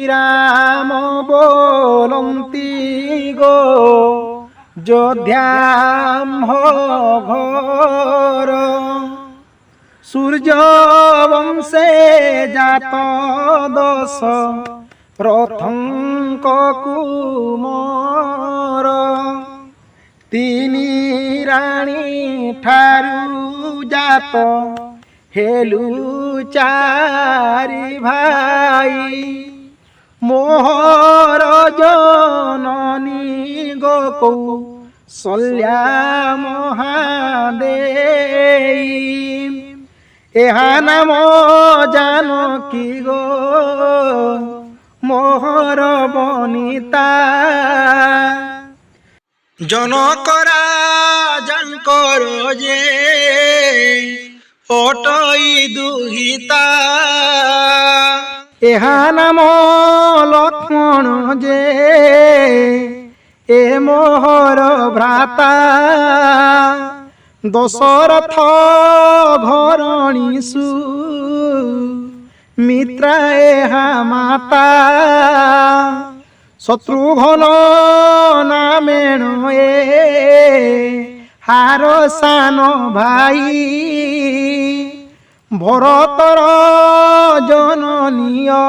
রাম বলন্তি গো যোধ্যাম ঘোর সূর্য বংশে জাত দশ রথঙ্ক কুমর তিনি রানী ঠারু জাত হেলু চারি ভাই মোহর জননী গো কৌশল্যা মহাদেই এহা নাম জানকী গো মোহর বনিতা জনক রাজাঙ্কর যে অটই দুহিতা এহা নাম লক্ষ্মণ যে এ মোহর ভ্রাতা দশরথ ধরণীষু মিত্রা এহা মাতা শত্রুঘ্ন নামেণ এ হার সান ভাই ভরতর জননীয়